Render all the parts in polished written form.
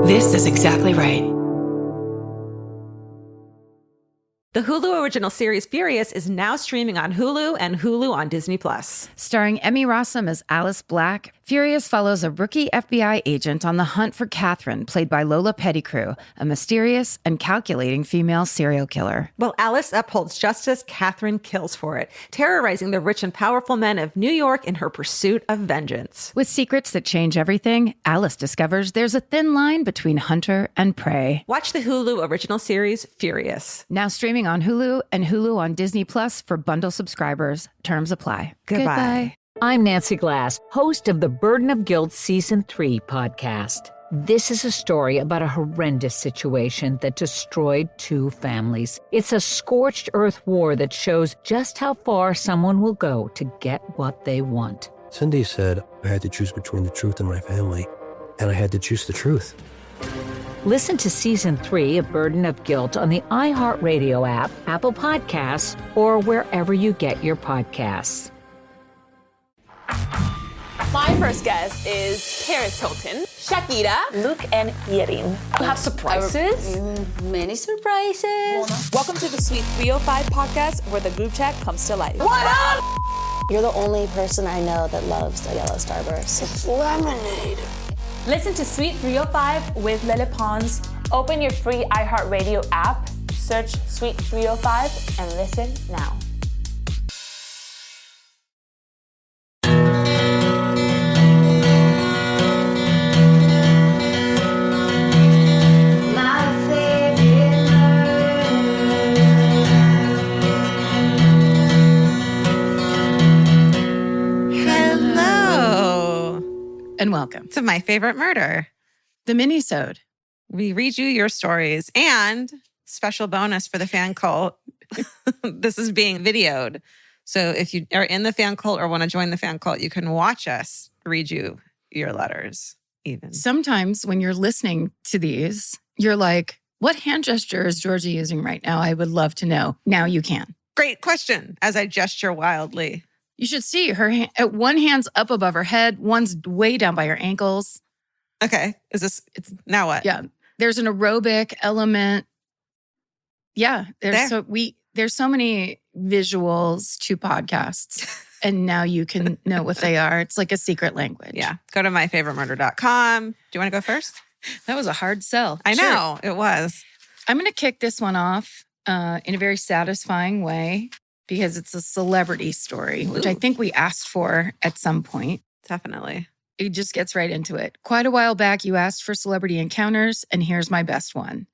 This is exactly right. The Hulu original series Furious is now streaming on Hulu and Hulu on Disney+. Starring Emmy Rossum as Alice Black, Furious follows a rookie FBI agent on the hunt for Catherine, played by Lola Pettigrew, a mysterious and calculating female serial killer. While Alice upholds justice, Catherine kills for it, terrorizing the rich and powerful men of New York in her pursuit of vengeance. With secrets that change everything, Alice discovers there's a thin line between hunter and prey. Watch the Hulu original series Furious. Now streaming on Hulu and Hulu on Disney Plus for bundle subscribers. Terms apply. Goodbye. I'm Nancy Glass, host of the Burden of Guilt Season 3 podcast. This is a story about a horrendous situation that destroyed 2 families. It's a scorched earth war that shows just how far someone will go to get what they want. Cindy said I had to choose between the truth and my family, and I had to choose the truth. Listen to Season 3 of Burden of Guilt on the iHeartRadio app, Apple Podcasts, or wherever you get your podcasts. My first guest is Paris Hilton, Shakira, Luke, and Yerin. You have surprises? Many surprises. Welcome to the Sweet 305 podcast, where the group chat comes to life. What up? You're the only person I know that loves a yellow starburst. It's lemonade. Listen to Sweet 305 with Lele Pons. Open your free iHeartRadio app, search Sweet 305, and listen now. And welcome To My Favorite Murder, the Minisode. we read you your stories, and special bonus for the fan cult. This is being videoed. So if you are in the fan cult or want to join the fan cult, you can watch us read you your letters even. Sometimes when you're listening to these, you're like, what hand gesture is Georgie using right now? I would love to know. Now you can. Great question, as I gesture wildly. You should see her one hand's up above her head, one's way down by her ankles. Okay, it's now what? Yeah, there's an aerobic element. Yeah, there's so many visuals to podcasts, and now you can know what they are. It's like a secret language. Yeah, go to myfavoritemurder.com. Do you want to go first? That was a hard sell. I know, it was. I'm going to kick this one off in a very satisfying way because it's a celebrity story, which I think we asked for at some point. Definitely. It just gets right into it. Quite a while back, you asked for celebrity encounters, and here's my best one.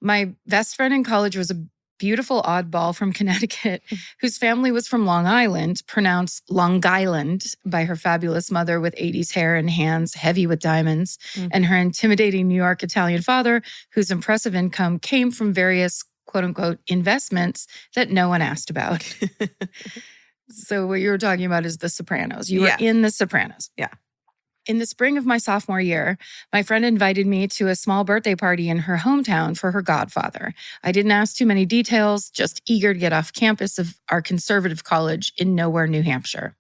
My best friend in college was a beautiful oddball from Connecticut whose family was from Long Island, pronounced Long Island by her fabulous mother with 80s hair and hands heavy with diamonds, and her intimidating New York Italian father whose impressive income came from various quote-unquote investments that no one asked about. So what you were talking about is The Sopranos. You were in The Sopranos. Yeah. In the spring of my sophomore year, my friend invited me to a small birthday party in her hometown for her godfather. I didn't ask too many details, just eager to get off campus of our conservative college in nowhere, New Hampshire.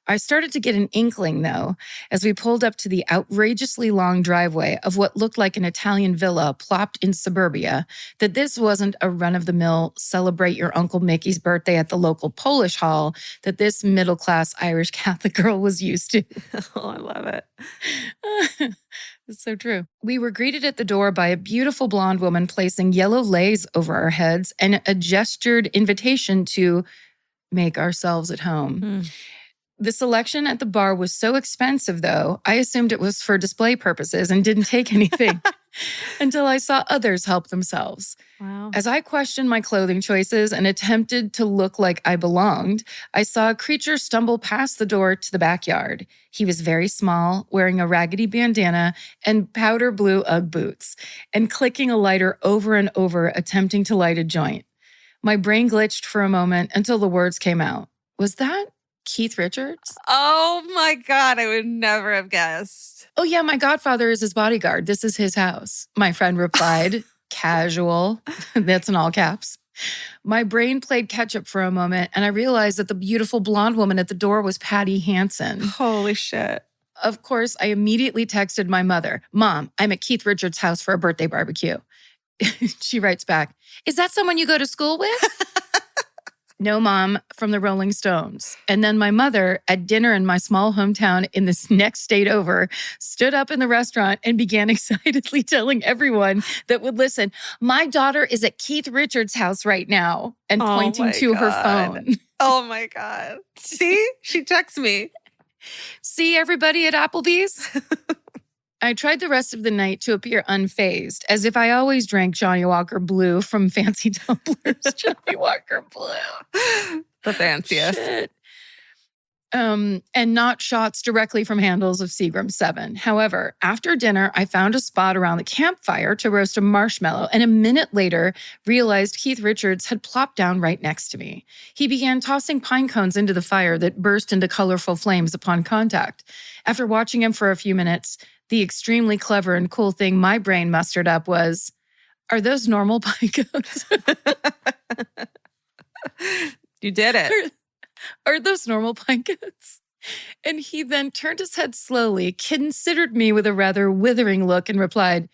I started to get an inkling, though, as we pulled up to the outrageously long driveway of what looked like an Italian villa plopped in suburbia, that this wasn't a run-of-the-mill celebrate your Uncle Mickey's birthday at the local Polish hall that this middle-class Irish Catholic girl was used to. Oh, I love it. It's so true. We were greeted at the door by a beautiful blonde woman placing yellow leis over our heads and a gestured invitation to make ourselves at home. The selection at the bar was so expensive, though, I assumed it was for display purposes and didn't take anything until I saw others help themselves. Wow. As I questioned my clothing choices and attempted to look like I belonged, I saw a creature stumble past the door to the backyard. He was very small, wearing a raggedy bandana and powder blue Ugg boots, and clicking a lighter over and over, attempting to light a joint. My brain glitched for a moment until the words came out. Was that Keith Richards? Oh my God, I would never have guessed. Oh yeah, my godfather is his bodyguard. This is his house. My friend replied, casual. That's in all caps. My brain played catch up for a moment, and I realized that the beautiful blonde woman at the door was Patty Hansen. Holy shit. Of course, I immediately texted my mother, Mom, I'm at Keith Richards' house for a birthday barbecue. She writes back, is that someone you go to school with? No, Mom, from the Rolling Stones. And then my mother, at dinner in my small hometown in this next state over, stood up in the restaurant and began excitedly telling everyone that would listen, my daughter is at Keith Richards' house right now, and pointing to her phone. Oh my God. See? She texts me. See everybody at Applebee's? I tried the rest of the night to appear unfazed, as if I always drank Johnny Walker Blue from Fancy Tumblers. Johnny Walker Blue. The fanciest. Shit. And not shots directly from handles of Seagram 7. However, after dinner, I found a spot around the campfire to roast a marshmallow, and a minute later realized Keith Richards had plopped down right next to me. He began tossing pine cones into the fire that burst into colorful flames upon contact. After watching him for a few minutes, the extremely clever and cool thing my brain mustered up was, are those normal pine cones? You did it. Are those normal pine cones? And he then turned his head slowly, considered me with a rather withering look, and replied,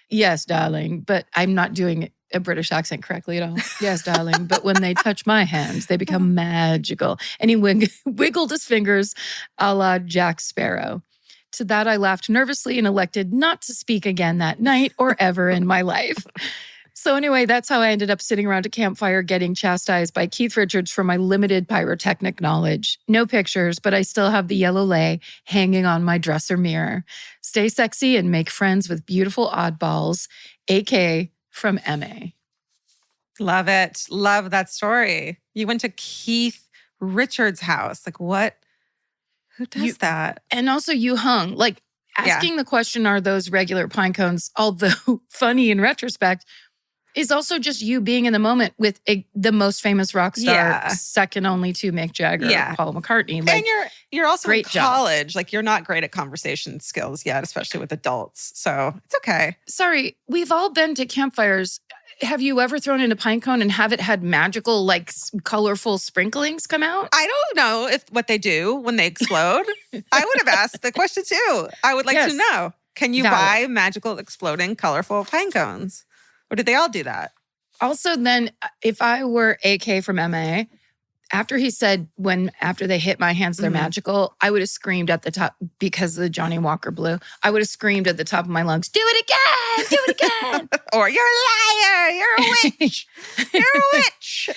yes, darling, but I'm not doing a British accent correctly at all. Yes, darling, but when they touch my hands, they become magical. And he wiggled his fingers a la Jack Sparrow. To that, I laughed nervously and elected not to speak again that night or ever in my life. So anyway, that's how I ended up sitting around a campfire getting chastised by Keith Richards for my limited pyrotechnic knowledge. No pictures, but I still have the yellow lei hanging on my dresser mirror. Stay sexy and make friends with beautiful oddballs, AK from MA. Love it. Love that story. You went to Keith Richards' house. Like what? Who does that? And also you hung. Like asking the question, are those regular pine cones, although funny in retrospect, is also just you being in the moment with the most famous rock star, second only to Mick Jagger, Paul McCartney. Like, and you're also great in college. Like you're not great at conversation skills yet, especially with adults. So it's okay. Sorry, we've all been to campfires. Have you ever thrown in a pine cone and have it had magical, like colorful sprinklings come out? I don't know what they do when they explode. I would have asked the question too. I would like to know. Can you buy magical, exploding, colorful pine cones? Or did they all do that? Also, then, if I were AK from MA, after he said, after they hit my hands, they're magical, I would have screamed at the top because of the Johnny Walker Blue. I would have screamed at the top of my lungs, do it again, do it again. Or you're a liar, you're a witch, you're a witch.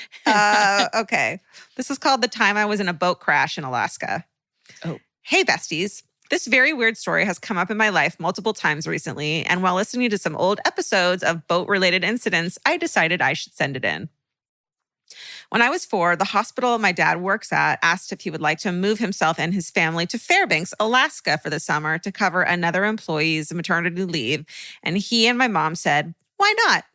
Okay. This is called The Time I Was in a Boat Crash in Alaska. Oh. Hey, besties. This very weird story has come up in my life multiple times recently, and while listening to some old episodes of boat-related incidents, I decided I should send it in. When I was 4, the hospital my dad works at asked if he would like to move himself and his family to Fairbanks, Alaska for the summer to cover another employee's maternity leave, and he and my mom said, why not?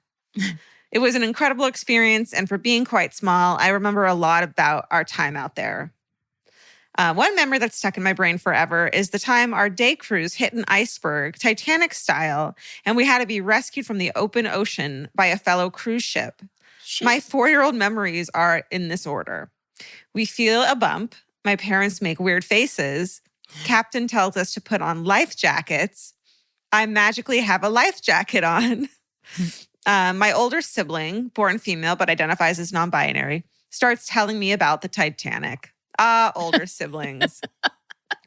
It was an incredible experience, and for being quite small, I remember a lot about our time out there. One memory that's stuck in my brain forever is the time our day cruise hit an iceberg, Titanic style, and we had to be rescued from the open ocean by a fellow cruise ship. Shit. My 4-year-old memories are in this order. We feel a bump. My parents make weird faces. Captain tells us to put on life jackets. I magically have a life jacket on. My older sibling, born female but identifies as non-binary, starts telling me about the Titanic. Older siblings.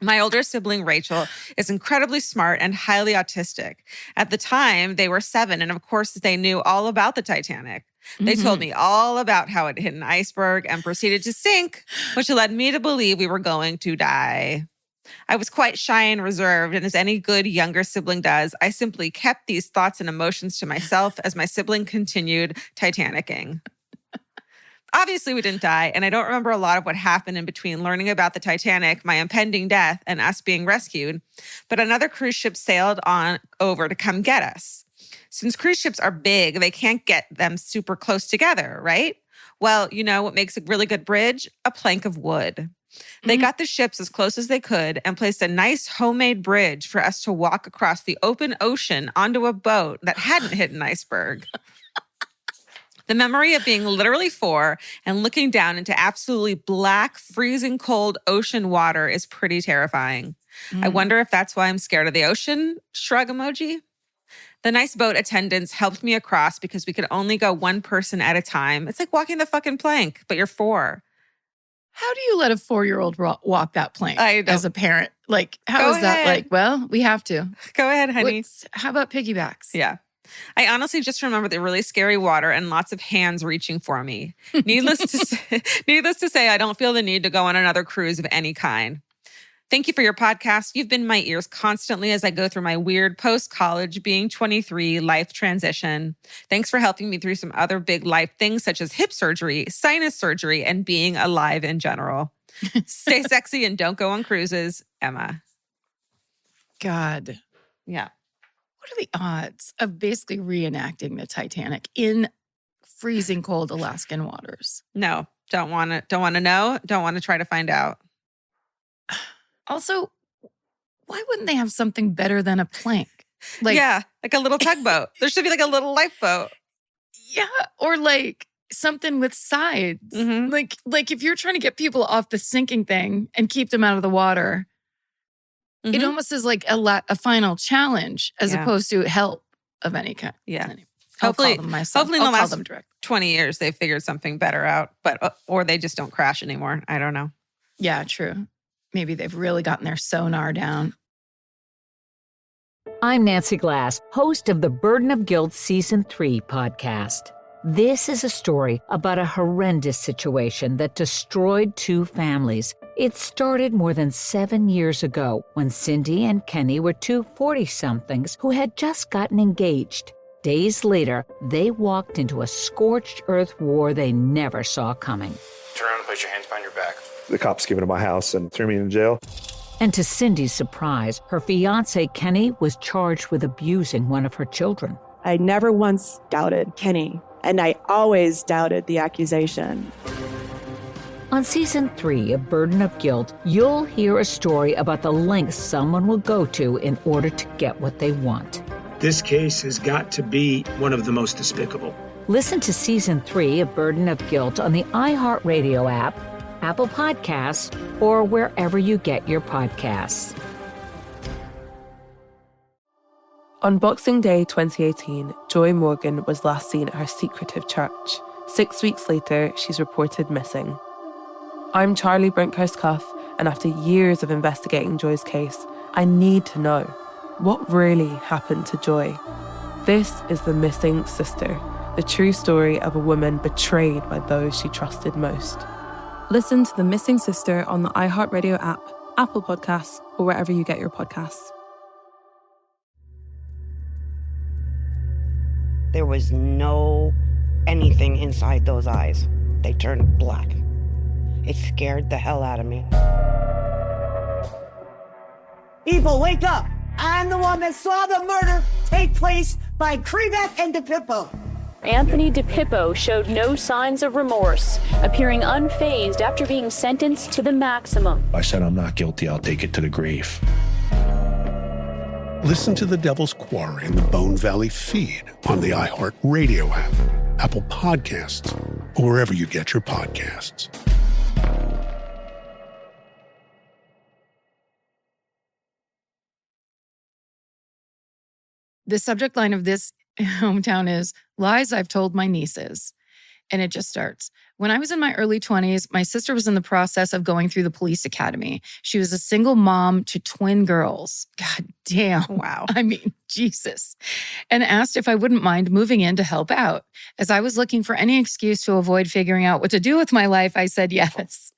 My older sibling, Rachel, is incredibly smart and highly autistic. At the time, they were 7, and of course, they knew all about the Titanic. They told me all about how it hit an iceberg and proceeded to sink, which led me to believe we were going to die. I was quite shy and reserved, and as any good younger sibling does, I simply kept these thoughts and emotions to myself as my sibling continued Titanicking. Obviously, we didn't die, and I don't remember a lot of what happened in between learning about the Titanic, my impending death, and us being rescued. But another cruise ship sailed on over to come get us. Since cruise ships are big, they can't get them super close together, right? Well, you know what makes a really good bridge? A plank of wood. They got the ships as close as they could and placed a nice homemade bridge for us to walk across the open ocean onto a boat that hadn't hit an iceberg. The memory of being literally 4 and looking down into absolutely black, freezing cold ocean water is pretty terrifying. I wonder if that's why I'm scared of the ocean. Shrug emoji. The nice boat attendants helped me across because we could only go one person at a time. It's like walking the fucking plank, but you're 4. How do you let a 4-year-old walk that plank I don't- as a parent? Like, how Go is that ahead. like, well, we have to. Go ahead, honey. How about piggybacks? Yeah. I honestly just remember the really scary water and lots of hands reaching for me. Needless to say, I don't feel the need to go on another cruise of any kind. Thank you for your podcast. You've been in my ears constantly as I go through my weird post-college, being 23 life transition. Thanks for helping me through some other big life things such as hip surgery, sinus surgery, and being alive in general. Stay sexy and don't go on cruises, Emma. God. Yeah. What are the odds of basically reenacting the Titanic in freezing cold Alaskan waters? No, don't want to know. Don't want to try to find out. Also, why wouldn't they have something better than a plank? Like, yeah, like a little tugboat. There should be like a little lifeboat. yeah, or like something with sides. Mhm. Like if you're trying to get people off the sinking thing and keep them out of the water, it Mhm. almost is like a final challenge as Yeah. opposed to help of any kind. Yeah. Anyway, I'll Hopefully- call them myself. hopefully in I'll the call last- them direct. 20 years, they figured something better out, but or they just don't crash anymore. I don't know. Yeah, true. Maybe they've really gotten their sonar down. I'm Nancy Glass, host of the Burden of Guilt Season 3 podcast. This is a story about a horrendous situation that destroyed 2 families. It started more than 7 years ago when Cindy and Kenny were 2 40-somethings who had just gotten engaged. Days later, they walked into a scorched earth war they never saw coming. Turn around and place your hands behind your back. The cops came into my house and threw me in jail. And to Cindy's surprise, her fiancé Kenny was charged with abusing one of her children. I never once doubted Kenny, and I always doubted the accusation. On Season 3 of Burden of Guilt, you'll hear a story about the lengths someone will go to in order to get what they want. This case has got to be one of the most despicable. Listen to Season 3 of Burden of Guilt on the iHeartRadio app, Apple Podcasts, or wherever you get your podcasts. On Boxing Day 2018, Joy Morgan was last seen at her secretive church. 6 weeks later, she's reported missing. I'm Charlie Brinkhurst-Cuff, and after years of investigating Joy's case, I need to know, what really happened to Joy? This is The Missing Sister, the true story of a woman betrayed by those she trusted most. Listen to The Missing Sister on the iHeartRadio app, Apple Podcasts, or wherever you get your podcasts. There was no anything inside those eyes. They turned black. It scared the hell out of me. People, wake up! I'm the one that saw the murder take place by Krivak and DePippo. Anthony DePippo showed no signs of remorse, appearing unfazed after being sentenced to the maximum. I said I'm not guilty, I'll take it to the grave. Listen to The Devil's Quarry in the Bone Valley feed on the iHeartRadio app, Apple Podcasts, or wherever you get your podcasts. The subject line of this hometown is lies I've told my nieces. And it just starts. When I was in my early 20s, my sister was in the process of going through the police academy. She was a single mom to twin girls. God damn. Wow. I mean, Jesus. And asked if I wouldn't mind moving in to help out. As I was looking for any excuse to avoid figuring out what to do with my life, I said yes.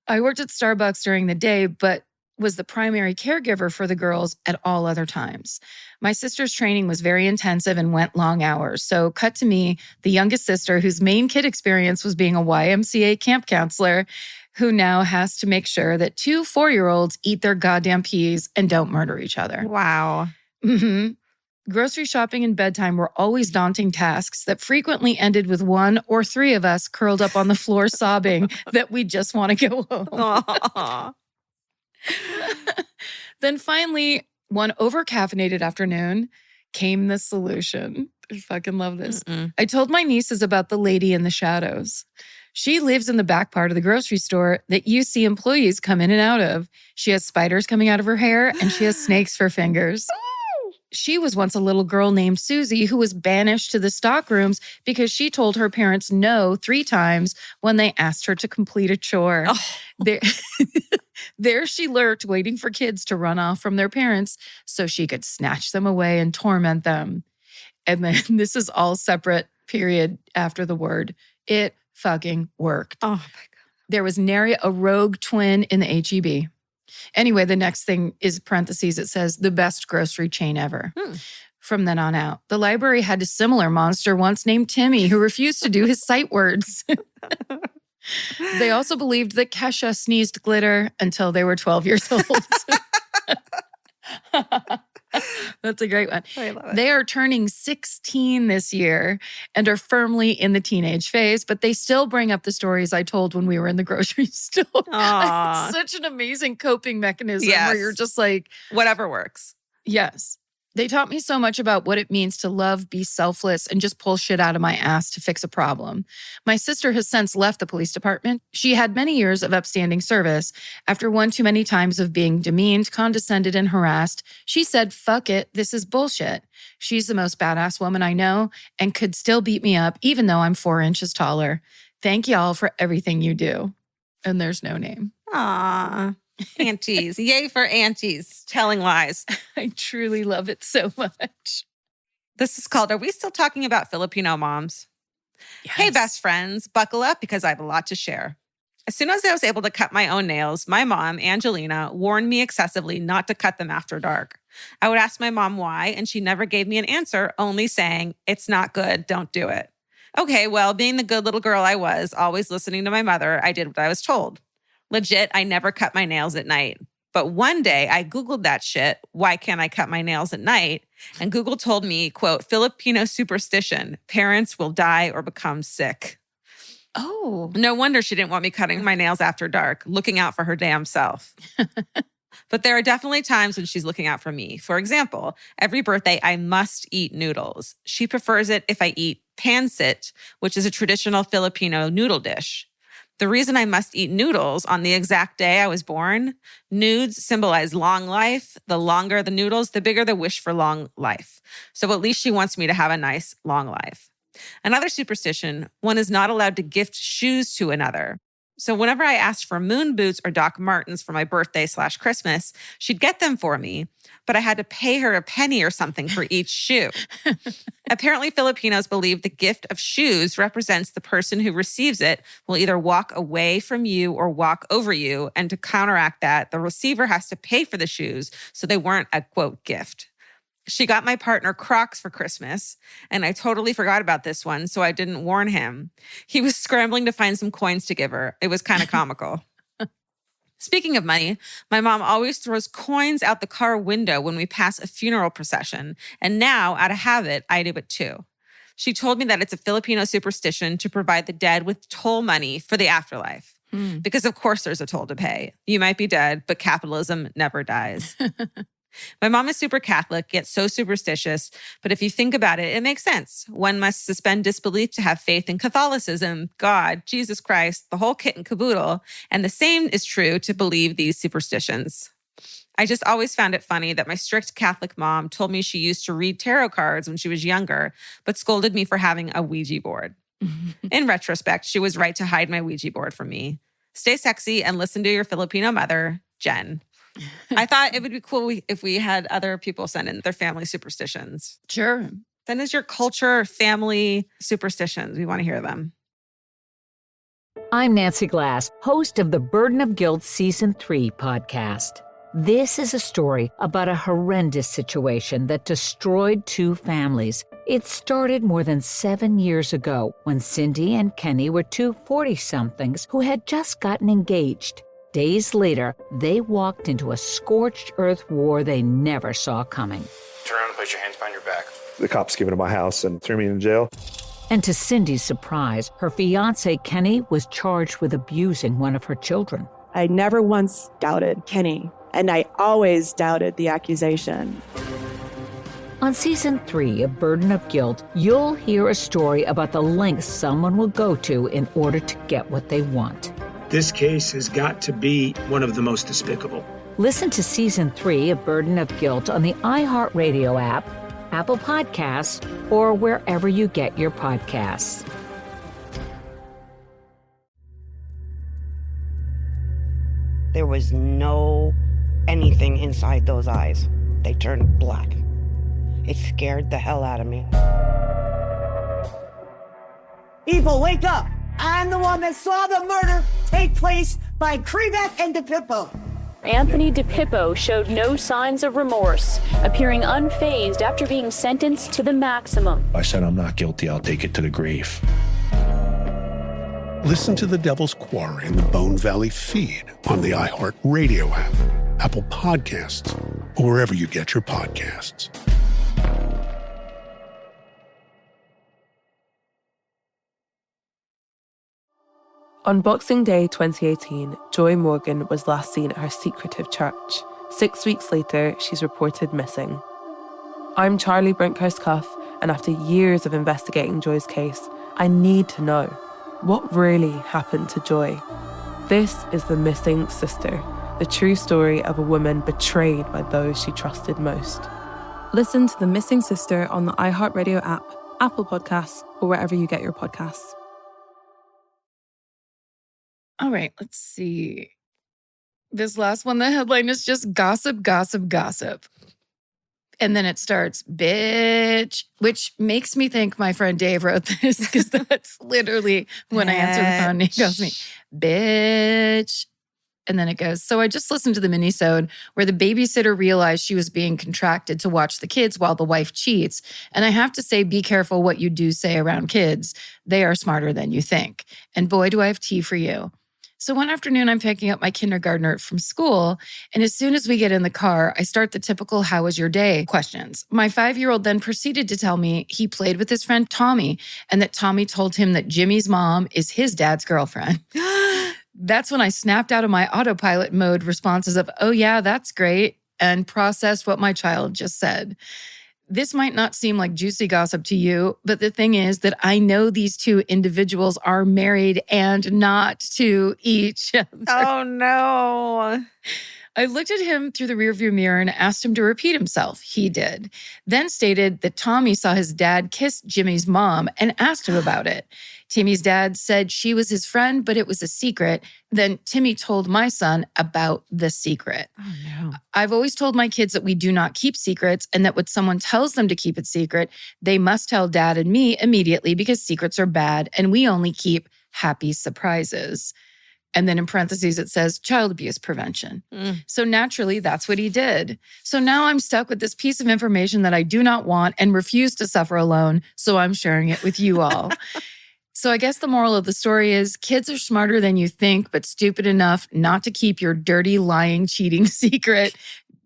I worked at Starbucks during the day, but was the primary caregiver for the girls at all other times. My sister's training was very intensive and went long hours. So cut to me, the youngest sister, whose main kid experience was being a YMCA camp counselor, who now has to make sure that 2 4-year-olds eat their goddamn peas and don't murder each other. Wow. Mm-hmm. Grocery shopping and bedtime were always daunting tasks that frequently ended with 1 or 3 of us curled up on the floor sobbing that we just want to go home. Then finally, one over-caffeinated afternoon, came the solution. I fucking love this. I told my nieces about the lady in the shadows. She lives in the back part of the grocery store that you see employees come in and out of. She has spiders coming out of her hair and she has snakes for fingers. She was once a little girl named Susie who was banished to the stockrooms because she told her parents no 3 times when they asked her to complete a chore. There she lurked, waiting for kids to run off from their parents so she could snatch them away and torment them. And then this is all separate, period, after the word. It fucking worked. Oh, my God. There was nary a rogue twin in the HEB. Anyway, the next thing is parentheses. It says the best grocery chain ever. From then on out, the library had a similar monster once named Timmy who refused to do his sight words. They also believed that Kesha sneezed glitter until they were 12 years old. That's a great one. I love it. They are turning 16 this year and are firmly in the teenage phase, but they still bring up the stories I told when we were in the grocery store. Aw. It's such an amazing coping mechanism Yes. where you're just like, whatever works. yes. They taught me so much about what it means to love, be selfless, and just pull shit out of my ass to fix a problem. My sister has since left the police department. She had many years of upstanding service. After one too many times of being demeaned, condescended, and harassed, she said, fuck it, this is bullshit. She's the most badass woman I know and could still beat me up even though I'm 4 inches taller. Thank y'all for everything you do. And there's no name. Aw. Aunties. Yay for aunties telling lies. I truly love it so much. This is called, Are We Still Talking About Filipino Moms? Yes. Hey, best friends, buckle up because I have a lot to share. As soon as I was able to cut my own nails, my mom, Angelina, warned me excessively not to cut them after dark. I would ask my mom why, and she never gave me an answer, only saying, it's not good, don't do it. Okay, well, being the good little girl I was, always listening to my mother, I did what I was told. Legit, I never cut my nails at night. But one day I Googled that shit, why can't I cut my nails at night? And Google told me, quote, Filipino superstition, parents will die or become sick. Oh. No wonder she didn't want me cutting my nails after dark, looking out for her damn self. But there are definitely times when she's looking out for me. For example, every birthday I must eat noodles. She prefers it if I eat pancit, which is a traditional Filipino noodle dish. The reason I must eat noodles on the exact day I was born, nudes symbolize long life. The longer the noodles, the bigger the wish for long life. So at least she wants me to have a nice long life. Another superstition, one is not allowed to gift shoes to another. So whenever I asked for moon boots or Doc Martens for my birthday/Christmas, she'd get them for me, but I had to pay her a penny or something for each shoe. Apparently, Filipinos believe the gift of shoes represents the person who receives it will either walk away from you or walk over you. And to counteract that, the receiver has to pay for the shoes, so they weren't a, quote, gift. She got my partner Crocs for Christmas, and I totally forgot about this one, so I didn't warn him. He was scrambling to find some coins to give her. It was kind of comical. Speaking of money, my mom always throws coins out the car window when we pass a funeral procession, and now, out of habit, I do it too. She told me that it's a Filipino superstition to provide the dead with toll money for the afterlife. Because of course there's a toll to pay. You might be dead, but capitalism never dies. My mom is super Catholic, yet so superstitious, but if you think about it, it makes sense. One must suspend disbelief to have faith in Catholicism, God, Jesus Christ, the whole kit and caboodle, and the same is true to believe these superstitions. I just always found it funny that my strict Catholic mom told me she used to read tarot cards when she was younger, but scolded me for having a Ouija board. In retrospect, she was right to hide my Ouija board from me. Stay sexy and listen to your Filipino mother, Jen. I thought it would be cool if we had other people send in their family superstitions. Sure. Send us your culture, family superstitions. We want to hear them. I'm Nancy Glass, host of the Burden of Guilt Season 3 podcast. This is a story about a horrendous situation that destroyed 2 families. It started more than 7 years ago when Cindy and Kenny were 2 40-somethings who had just gotten engaged. Days later, they walked into a scorched earth war they never saw coming. Turn around and place your hands behind your back. The cops came into my house and threw me in jail. And to Cindy's surprise, her fiancé Kenny was charged with abusing one of her children. I never once doubted Kenny, and I always doubted the accusation. On Season 3 of Burden of Guilt, you'll hear a story about the lengths someone will go to in order to get what they want. This case has got to be one of the most despicable. Listen to Season 3 of Burden of Guilt on the iHeartRadio app, Apple Podcasts, or wherever you get your podcasts. There was no anything inside those eyes. They turned black. It scared the hell out of me. People, wake up! I'm the one that saw the murder take place by Krivak and DePippo. Anthony DePippo showed no signs of remorse, appearing unfazed after being sentenced to the maximum. I said, I'm not guilty. I'll take it to the grave. Listen to The Devil's Quarry in the Bone Valley feed on the iHeart Radio app, Apple Podcasts, or wherever you get your podcasts. On Boxing Day 2018, Joy Morgan was last seen at her secretive church. 6 weeks later, she's reported missing. I'm Charlie Brinkhurst-Cuff, and after years of investigating Joy's case, I need to know what really happened to Joy. This is The Missing Sister, the true story of a woman betrayed by those she trusted most. Listen to The Missing Sister on the iHeartRadio app, Apple Podcasts, or wherever you get your podcasts. All right, let's see. This last one, the headline is just gossip, gossip, gossip. And then it starts, bitch, which makes me think my friend Dave wrote this because that's literally when I answer the phone and he goes to me, bitch. And then it goes, so I just listened to the Minisode where the babysitter realized she was being contracted to watch the kids while the wife cheats. And I have to say, be careful what you do say around kids. They are smarter than you think. And boy, do I have tea for you. So one afternoon, I'm picking up my kindergartner from school, and as soon as we get in the car, I start the typical "how was your day?" questions. My 5-year-old then proceeded to tell me he played with his friend Tommy, and that Tommy told him that Jimmy's mom is his dad's girlfriend. That's when I snapped out of my autopilot mode responses of, oh yeah, that's great, and processed what my child just said. This might not seem like juicy gossip to you, but the thing is that I know these two individuals are married and not to each other. Oh, no. I looked at him through the rearview mirror and asked him to repeat himself. He did. Then stated that Tommy saw his dad kiss Jimmy's mom and asked him about it. Timmy's dad said she was his friend, but it was a secret. Then Timmy told my son about the secret. Oh, no. I've always told my kids that we do not keep secrets and that when someone tells them to keep it secret, they must tell dad and me immediately because secrets are bad and we only keep happy surprises. And then in parentheses, it says child abuse prevention. So naturally, that's what he did. So now I'm stuck with this piece of information that I do not want and refuse to suffer alone. So I'm sharing it with you all. So I guess the moral of the story is kids are smarter than you think, but stupid enough not to keep your dirty, lying, cheating secret.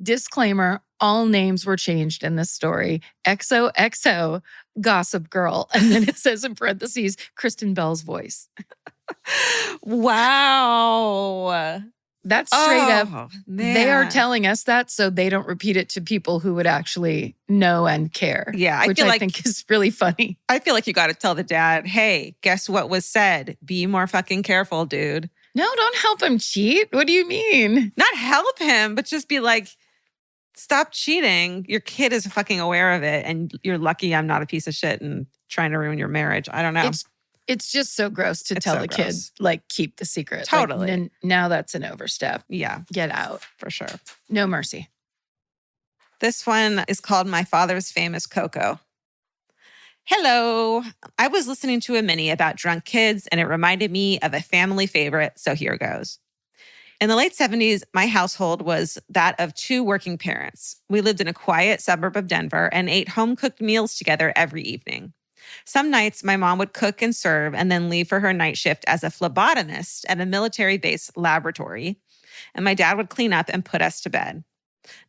Disclaimer, all names were changed in this story. XOXO, Gossip Girl. And then it says in parentheses, Kristen Bell's voice. Wow. That's straight up. Man. They are telling us that so they don't repeat it to people who would actually know and care. Yeah, which I think is really funny. I feel like you got to tell the dad, hey, guess what was said? Be more fucking careful, dude. No, don't help him cheat. What do you mean? Not help him, but just be like, stop cheating. Your kid is fucking aware of it. And you're lucky I'm not a piece of shit and trying to ruin your marriage. I don't know. It's just so gross to tell the kid, like, keep the secret. Totally. Like, now that's an overstep. Yeah. Get out. For sure. No mercy. This one is called My Father's Famous Cocoa. Hello. I was listening to a mini about drunk kids, and it reminded me of a family favorite, so here goes. In the late 70s, my household was that of two working parents. We lived in a quiet suburb of Denver and ate home-cooked meals together every evening. Some nights, my mom would cook and serve and then leave for her night shift as a phlebotomist at a military-based laboratory, and my dad would clean up and put us to bed.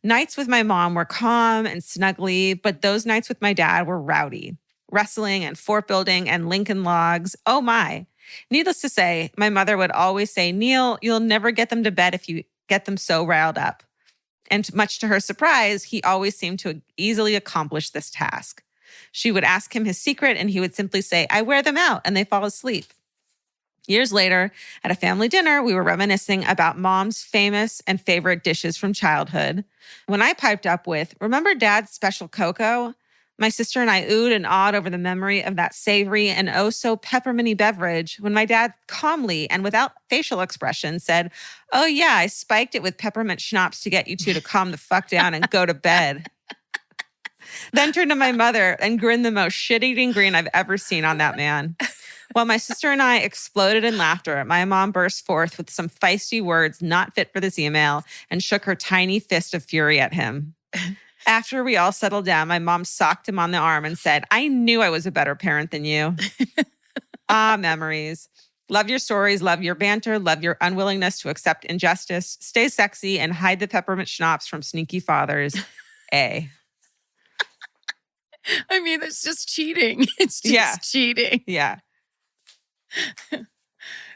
Nights with my mom were calm and snuggly, but those nights with my dad were rowdy. Wrestling and fort building and Lincoln logs. Oh my. Needless to say, my mother would always say, Neil, you'll never get them to bed if you get them so riled up. And much to her surprise, he always seemed to easily accomplish this task. She would ask him his secret, and he would simply say, I wear them out, and they fall asleep. Years later, at a family dinner, we were reminiscing about Mom's famous and favorite dishes from childhood. When I piped up with, remember Dad's special cocoa? My sister and I oohed and awed over the memory of that savory and oh-so pepperminty beverage when my dad calmly and without facial expression said, oh yeah, I spiked it with peppermint schnapps to get you two to calm the fuck down and go to bed. Then turned to my mother and grinned the most shit-eating grin I've ever seen on that man. While my sister and I exploded in laughter, my mom burst forth with some feisty words not fit for this email and shook her tiny fist of fury at him. After we all settled down, my mom socked him on the arm and said, I knew I was a better parent than you. Memories. Love your stories, love your banter, love your unwillingness to accept injustice. Stay sexy and hide the peppermint schnapps from sneaky fathers. A. I mean, it's just cheating. It's just cheating. Yeah.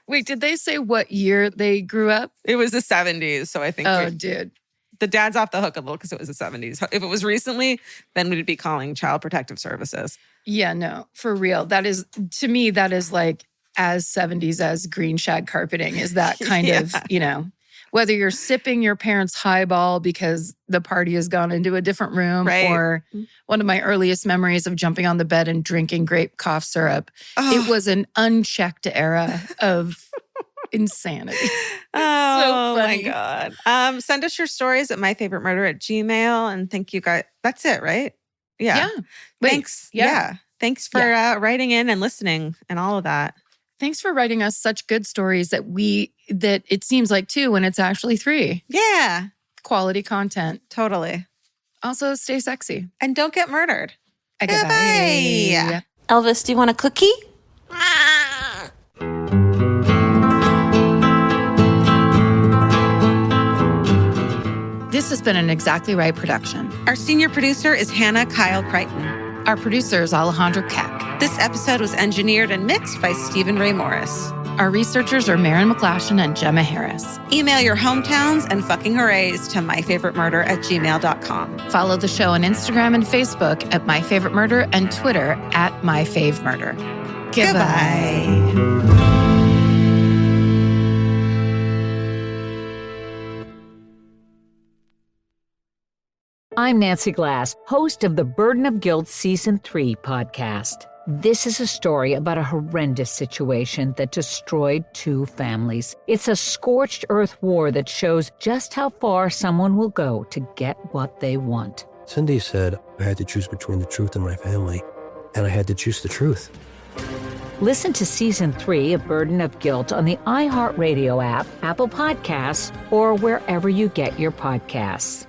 Wait, did they say what year they grew up? It was the 70s, so I think dude. The dad's off the hook a little because it was the 70s. If it was recently, then we'd be calling Child Protective Services. Yeah, no, for real. That is, to me, that is like as 70s as green shag carpeting is that kind of, you know, whether you're sipping your parents' highball because the party has gone into a different room, or one of my earliest memories of jumping on the bed and drinking grape cough syrup. Oh. It was an unchecked era of insanity. Oh, so my funny. God. Send us your stories at myfavoriteMurder@gmail.com. And thank you guys. That's it, right? Yeah. Wait, Thanks. Yeah. Thanks for writing in and listening and all of that. Thanks for writing us such good stories that it seems like 2 when it's actually 3. Yeah. Quality content. Totally. Also, stay sexy. And don't get murdered. Goodbye. Elvis, do you want a cookie? This has been an Exactly Right production. Our senior producer is Hannah Kyle Crichton. Our producer is Alejandra Keck. This episode was engineered and mixed by Stephen Ray Morris. Our researchers are Maren McClashin and Gemma Harris. Email your hometowns and fucking hoorays to myfavoriteMurder@gmail.com. Follow the show on Instagram and Facebook at myfavoriteMurder and Twitter at myfavemurder. Goodbye. I'm Nancy Glass, host of the Burden of Guilt Season 3 podcast. This is a story about a horrendous situation that destroyed 2 families. It's a scorched earth war that shows just how far someone will go to get what they want. Cindy said I had to choose between the truth and my family, and I had to choose the truth. Listen to Season 3 of Burden of Guilt on the iHeartRadio app, Apple Podcasts, or wherever you get your podcasts.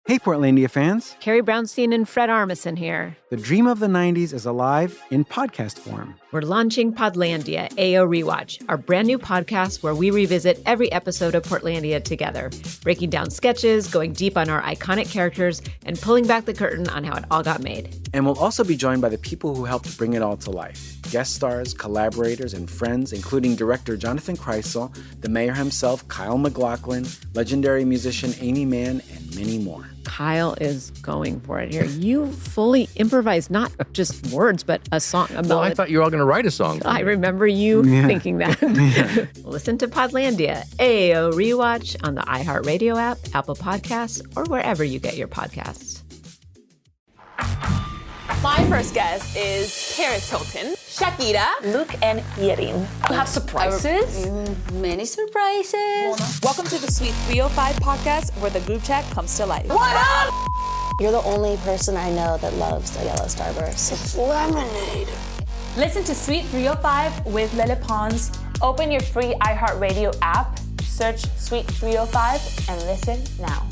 Hey, Portlandia fans. Carrie Brownstein and Fred Armisen here. The dream of the 90s is alive in podcast form. We're launching Podlandia, AO Rewatch, our brand new podcast where we revisit every episode of Portlandia together, breaking down sketches, going deep on our iconic characters, and pulling back the curtain on how it all got made. And we'll also be joined by the people who helped bring it all to life. Guest stars, collaborators, and friends, including director Jonathan Kreisel, the mayor himself, Kyle MacLachlan, legendary musician Amy Mann, and many more. Kyle is going for it here. You fully improvised not just words, but a song. Well, I thought you were all going to write a song. I remember you thinking that. Listen to Podlandia, AO Rewatch on the iHeartRadio app, Apple Podcasts, or wherever you get your podcasts. My first guest is Paris Hilton, Shakira, Luke, and Yerin. You have surprises? Many surprises. Welcome to the Sweet 305 podcast, where the group chat comes to life. What up? You're the only person I know that loves a yellow Starburst. It's lemonade. Listen to Sweet 305 with Lily Pons. Open your free iHeartRadio app, search Sweet 305, and listen now.